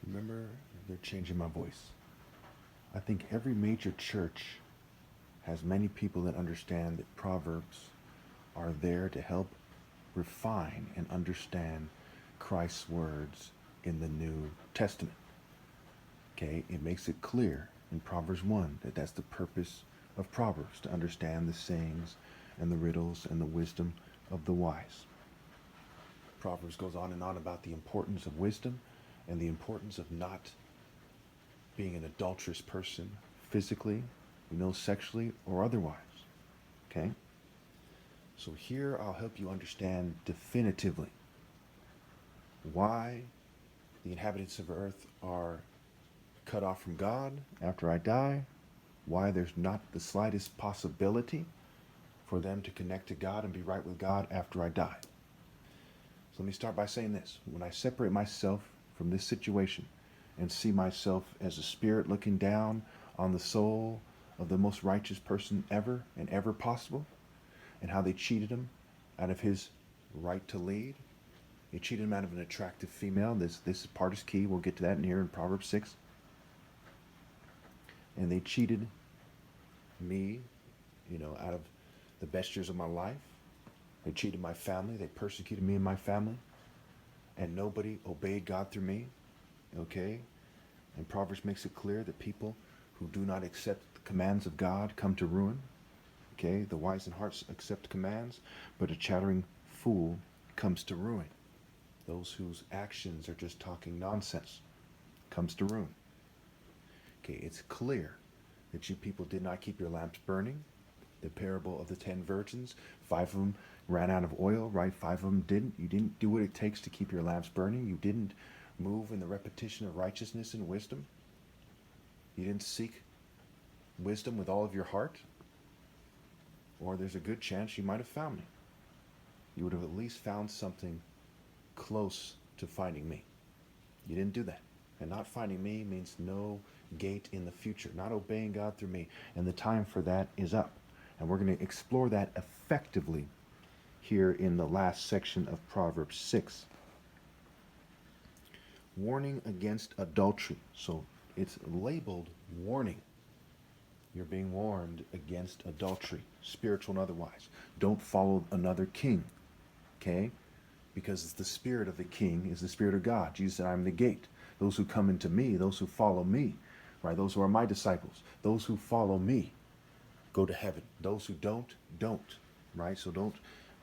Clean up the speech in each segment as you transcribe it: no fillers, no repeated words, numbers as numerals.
Remember, they're changing my voice. I think every major church has many people that understand that Proverbs are there to help refine and understand Christ's words in the New Testament. Okay, it makes it clear in Proverbs 1 that that's the purpose of Proverbs, to understand the sayings and the riddles and the wisdom of the wise. Proverbs goes on and on about the importance of wisdom and the importance of not being an adulterous person physically, sexually or otherwise. Okay? So here I'll help you understand definitively why the inhabitants of earth are cut off from God after I die, why there's not the slightest possibility for them to connect to God and be right with God after I die. So let me start by saying this. When I separate myself from this situation and see myself as a spirit looking down on the soul of the most righteous person ever and ever possible, and how they cheated him out of his right to lead. They cheated him out of an attractive female. This part is key. We'll get to that in here in Proverbs 6. And they cheated me, out of the best years of my life. They cheated my family. They persecuted me and my family. And nobody obeyed God through me. Okay? And Proverbs makes it clear that people who do not accept the commands of God come to ruin. Okay? The wise in heart accept commands, but a chattering fool comes to ruin. Those whose actions are just talking nonsense comes to ruin. Okay, it's clear that you people did not keep your lamps burning. The parable of the 10 virgins, 5 of them ran out of oil, right? 5 of them didn't. You didn't do what it takes to keep your lamps burning. You didn't move in the repetition of righteousness and wisdom. You didn't seek wisdom with all of your heart. Or there's a good chance you might have found me. You would have at least found something close to finding me. You didn't do that. And not finding me means no gate in the future, not obeying God through me. And the time for that is up. And we're going to explore that effectively here in the last section of Proverbs 6. Warning against adultery. So it's labeled warning. You're being warned against adultery, spiritual and otherwise. Don't follow another king. Okay? Because it's the spirit of the king is the spirit of God. Jesus said, I'm the gate. Those who come into me, those who follow me, right? Those who are my disciples, those who follow me go to heaven. Those who don't, right? So don't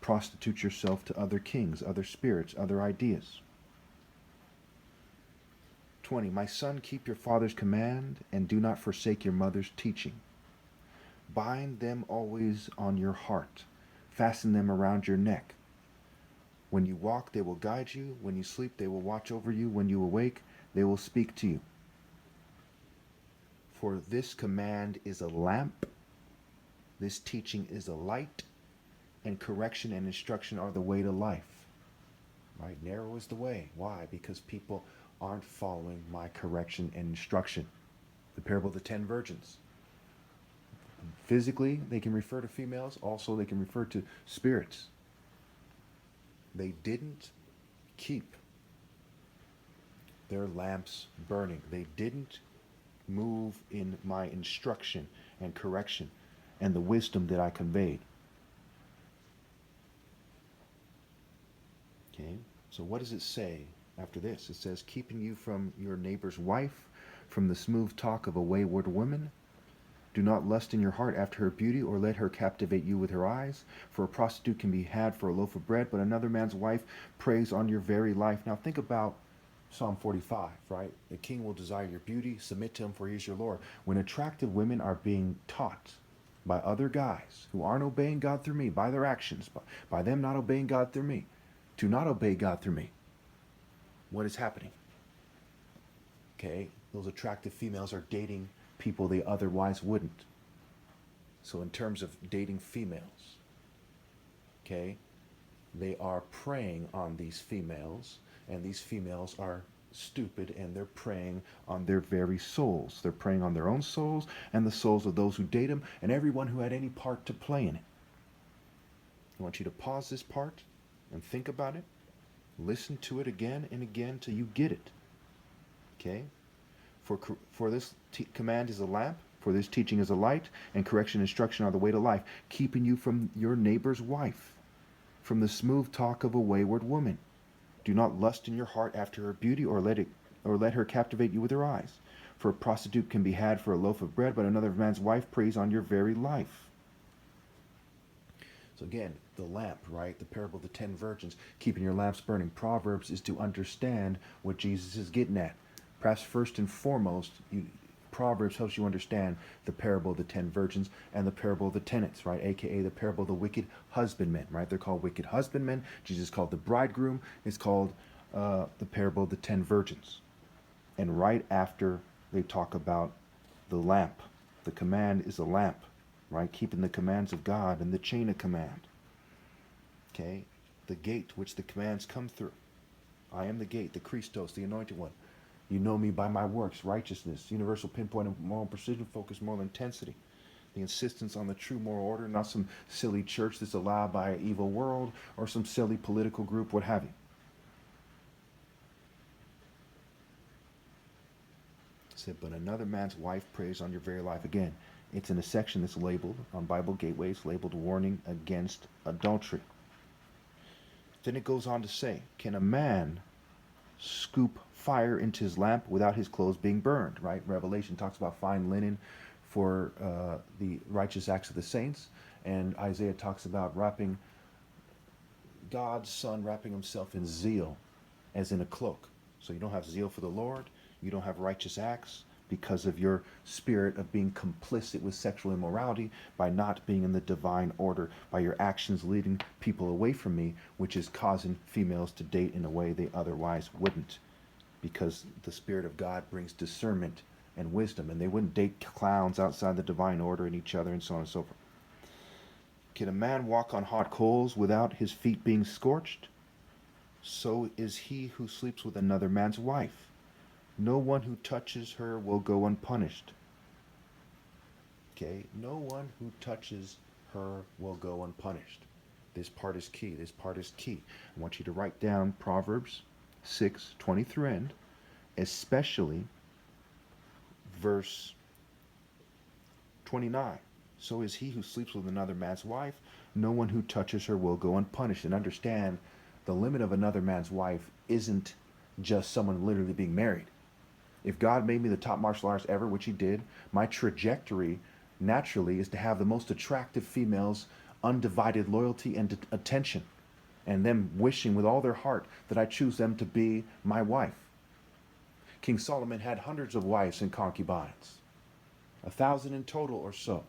prostitute yourself to other kings, other spirits, other ideas. 20, my son, keep your father's command and do not forsake your mother's teaching. Bind them always on your heart. Fasten them around your neck. When you walk, they will guide you. When you sleep, they will watch over you. When you awake, they will speak to you. For this command is a lamp. This teaching is a light. And correction and instruction are the way to life. Right? Narrow is the way. Why? Because people aren't following my correction and instruction. The parable of the 10 virgins. Physically, they can refer to females. Also, they can refer to spirits. They didn't keep their lamps burning. They didn't move in my instruction and correction and the wisdom that I conveyed. Okay, so what does it say after this? It says, keeping you from your neighbor's wife, from the smooth talk of a wayward woman. Do not lust in your heart after her beauty, or let her captivate you with her eyes. For a prostitute can be had for a loaf of bread, but another man's wife preys on your very life. Now think about Psalm 45, right? The king will desire your beauty, submit to him, for he is your Lord. When attractive women are being taught by other guys who aren't obeying God through me, by their actions, by them not obeying God through me, to not obey God through me, what is happening? Okay, those attractive females are dating people they otherwise wouldn't. So in terms of dating females, okay, they are preying on these females, and these females are stupid, and they're preying on their very souls. They're preying on their own souls and the souls of those who date them and everyone who had any part to play in it. I want you to pause this part and think about it. Listen to it again and again till you get it. Okay? For this command is a lamp, for this teaching is a light, and correction and instruction are the way to life, keeping you from your neighbor's wife, from the smooth talk of a wayward woman. Do not lust in your heart after her beauty, or let her captivate you with her eyes. For a prostitute can be had for a loaf of bread, but another man's wife preys on your very life. So again, the lamp, right? The parable of the 10 virgins, keeping your lamps burning. Proverbs is to understand what Jesus is getting at. Perhaps first and foremost, Proverbs helps you understand the parable of the 10 virgins and the parable of the tenants, right? AKA the parable of the wicked husbandmen, right? They're called wicked husbandmen. Jesus called the bridegroom. It's called the parable of the 10 virgins. And right after they talk about the lamp, the command is a lamp, right? Keeping the commands of God and the chain of command. Okay? The gate which the commands come through. I am the gate, the Christos, the anointed one. You know me by my works, righteousness, universal pinpoint of moral precision, focus, moral intensity. The insistence on the true moral order, not some silly church that's allowed by an evil world or some silly political group, what have you. It said, but another man's wife preys on your very life. Again, it's in a section that's labeled on Bible Gateways, labeled warning against adultery. Then it goes on to say, can a man scoop fire into his lamp without his clothes being burned, right? Revelation talks about fine linen for the righteous acts of the saints, and Isaiah talks about wrapping God's Son, wrapping himself in zeal as in a cloak. So you don't have zeal for the Lord, you don't have righteous acts because of your spirit of being complicit with sexual immorality, by not being in the divine order, by your actions leading people away from me, which is causing females to date in a way they otherwise wouldn't, because the Spirit of God brings discernment and wisdom, and they wouldn't date clowns outside the divine order and each other and so on and so forth. Can a man walk on hot coals without his feet being scorched? So is he who sleeps with another man's wife. No one who touches her will go unpunished. Okay, no one who touches her will go unpunished. This part is key. This part is key. I want you to write down Proverbs 6:20 through end, especially verse 29. So is he who sleeps with another man's wife. No one who touches her will go unpunished. And understand, the limit of another man's wife isn't just someone literally being married. If God made me the top martial artist ever, which he did, my trajectory naturally is to have the most attractive females, undivided loyalty and attention, and them wishing with all their heart that I choose them to be my wife. King Solomon had hundreds of wives and concubines, 1,000 in total or so.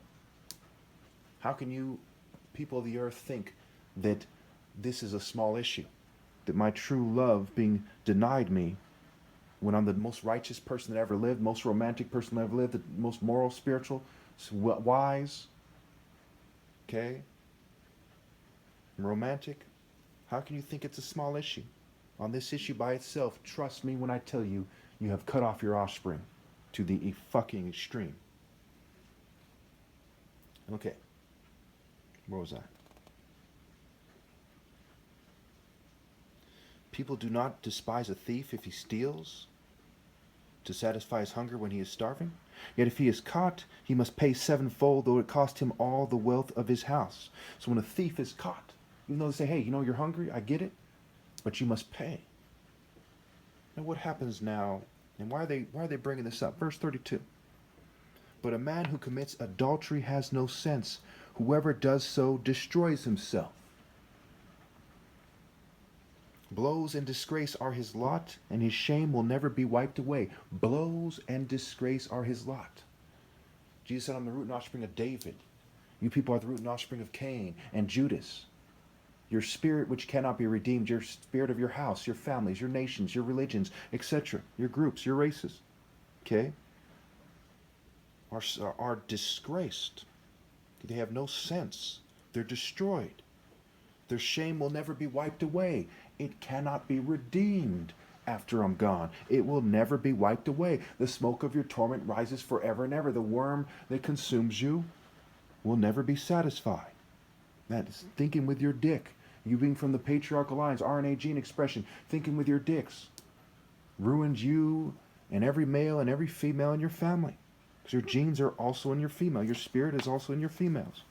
How can you, people of the earth, think that this is a small issue? That my true love being denied me when I'm the most righteous person that ever lived, most romantic person that ever lived, the most moral, spiritual, wise, okay, romantic? How can you think it's a small issue? On this issue by itself, trust me when I tell you, you have cut off your offspring to the fucking extreme. Okay, where was I? People do not despise a thief if he steals to satisfy his hunger when he is starving. Yet if he is caught, he must pay sevenfold, though it cost him all the wealth of his house. So when a thief is caught, even though they say, hey, you know, you're hungry, I get it, but you must pay. Now what happens now, and why are they bringing this up? Verse 32. But a man who commits adultery has no sense. Whoever does so destroys himself. Blows and disgrace are his lot, and his shame will never be wiped away. Blows and disgrace are his lot. Jesus said, I'm the root and offspring of David. You people are the root and offspring of Cain and Judas. Your spirit which cannot be redeemed, your spirit of your house, your families, your nations, your religions, etc., your groups, your races, okay, are disgraced. They have no sense. They're destroyed. Their shame will never be wiped away. It cannot be redeemed after I'm gone. It will never be wiped away. The smoke of your torment rises forever and ever. The worm that consumes you will never be satisfied. That's thinking with your dick. You being from the patriarchal lines, RNA gene expression, thinking with your dicks, ruins you and every male and every female in your family. Because your genes are also in your female. Your spirit is also in your females.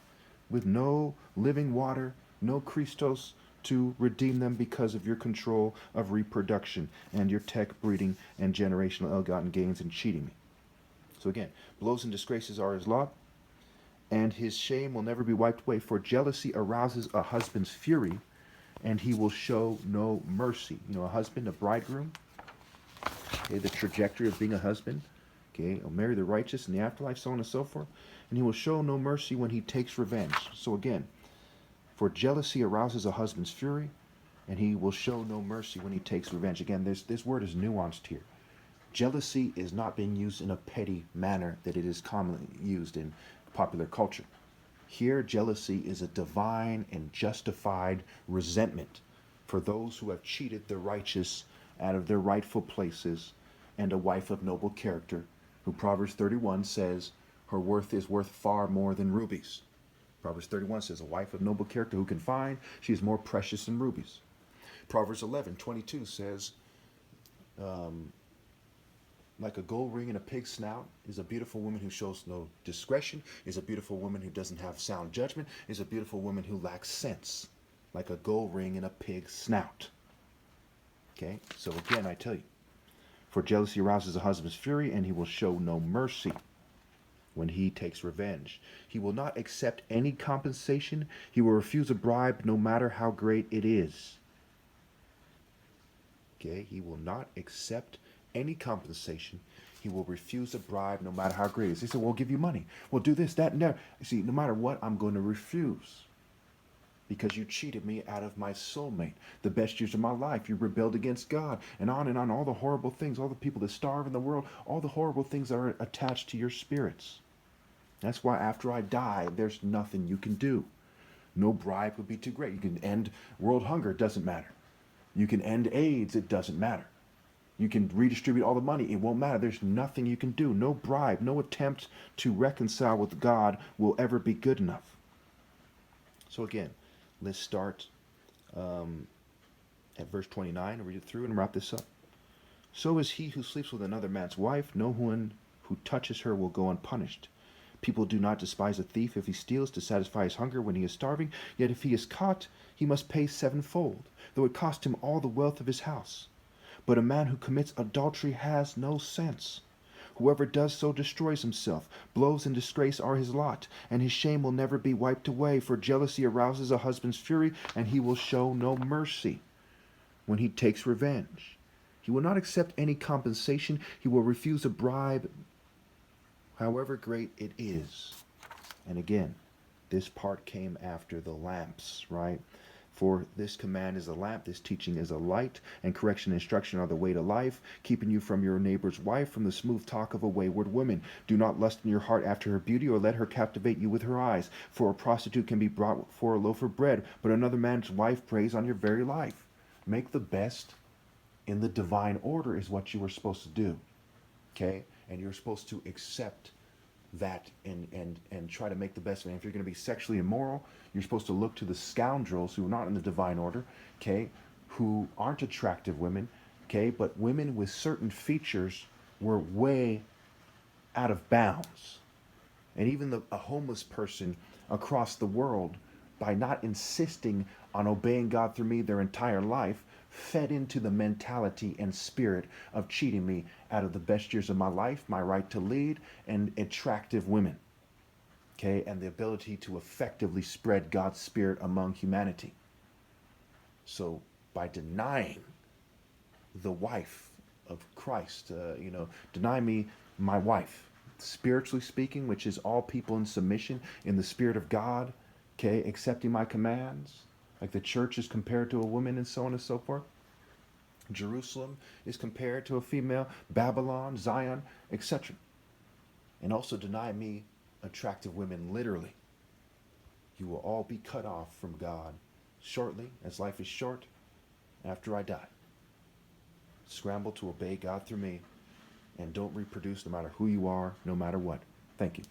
With no living water, no Christos to redeem them because of your control of reproduction and your tech breeding and generational ill-gotten gains and cheating me. So again, blows and disgraces are his lot, and his shame will never be wiped away. For jealousy arouses a husband's fury, and he will show no mercy. You know, a husband, a bridegroom, okay, the trajectory of being a husband, okay, he'll marry the righteous in the afterlife, so on and so forth, and he will show no mercy when he takes revenge. So again, for jealousy arouses a husband's fury, and he will show no mercy when he takes revenge. Again, this word is nuanced here. Jealousy is not being used in a petty manner that it is commonly used in popular culture. Here, jealousy is a divine and justified resentment for those who have cheated the righteous out of their rightful places, and a wife of noble character, who Proverbs 31 says her worth is worth far more than rubies. Proverbs 31 says, a wife of noble character who can find, she is more precious than rubies. Proverbs 11:22 says, like a gold ring in a pig's snout is a beautiful woman who shows no discretion, is a beautiful woman who doesn't have sound judgment, is a beautiful woman who lacks sense. Like a gold ring in a pig's snout. Okay, so again, I tell you, for jealousy arouses a husband's fury, and he will show no mercy when he takes revenge. He will not accept any compensation. He will refuse a bribe no matter how great it is. Okay, he will not accept any compensation. He will refuse a bribe no matter how great it is. He said, well, I'll give you money. Well, do this, that, and that. You see, no matter what, I'm going to refuse. Because you cheated me out of my soulmate, the best years of my life. You rebelled against God, and on, all the horrible things, all the people that starve in the world, all the horrible things that are attached to your spirits. That's why after I die, there's nothing you can do. No bribe would be too great. You can end world hunger, it doesn't matter. You can end AIDS, it doesn't matter. You can redistribute all the money, it won't matter. There's nothing you can do. No bribe, no attempt to reconcile with God will ever be good enough. So again, let's start at verse 29 and read it through and wrap this up. So is he who sleeps with another man's wife. No one who touches her will go unpunished. People do not despise a thief if he steals to satisfy his hunger when he is starving. Yet if he is caught, he must pay sevenfold, though it cost him all the wealth of his house. But a man who commits adultery has no sense. Whoever does so destroys himself. Blows and disgrace are his lot, and his shame will never be wiped away. For jealousy arouses a husband's fury, and he will show no mercy when he takes revenge. He will not accept any compensation. He will refuse a bribe, however great it is. And again, this part came after the lamps, right? For this command is a lamp, this teaching is a light, and correction and instruction are the way to life, keeping you from your neighbor's wife, from the smooth talk of a wayward woman. Do not lust in your heart after her beauty, or let her captivate you with her eyes. For a prostitute can be brought for a loaf of bread, but another man's wife preys on your very life. Make the best in the divine order is what you were supposed to do. Okay? And you're supposed to accept that and try to make the best of it. If you're going to be sexually immoral, you're supposed to look to the scoundrels who are not in the divine order, okay, who aren't attractive women, okay, but women with certain features were way out of bounds. And even a homeless person across the world, by not insisting on obeying God through me their entire life, fed into the mentality and spirit of cheating me out of the best years of my life, my right to lead, and attractive women. Okay, and the ability to effectively spread God's spirit among humanity. So by denying the wife of Christ, deny me my wife, spiritually speaking, which is all people in submission in the spirit of God, okay, accepting my commands, like the church is compared to a woman and so on and so forth. Jerusalem is compared to a female, Babylon, Zion, etc. And also deny me attractive women literally. You will all be cut off from God shortly, as life is short, after I die. Scramble to obey God through me, and don't reproduce no matter who you are, no matter what. Thank you.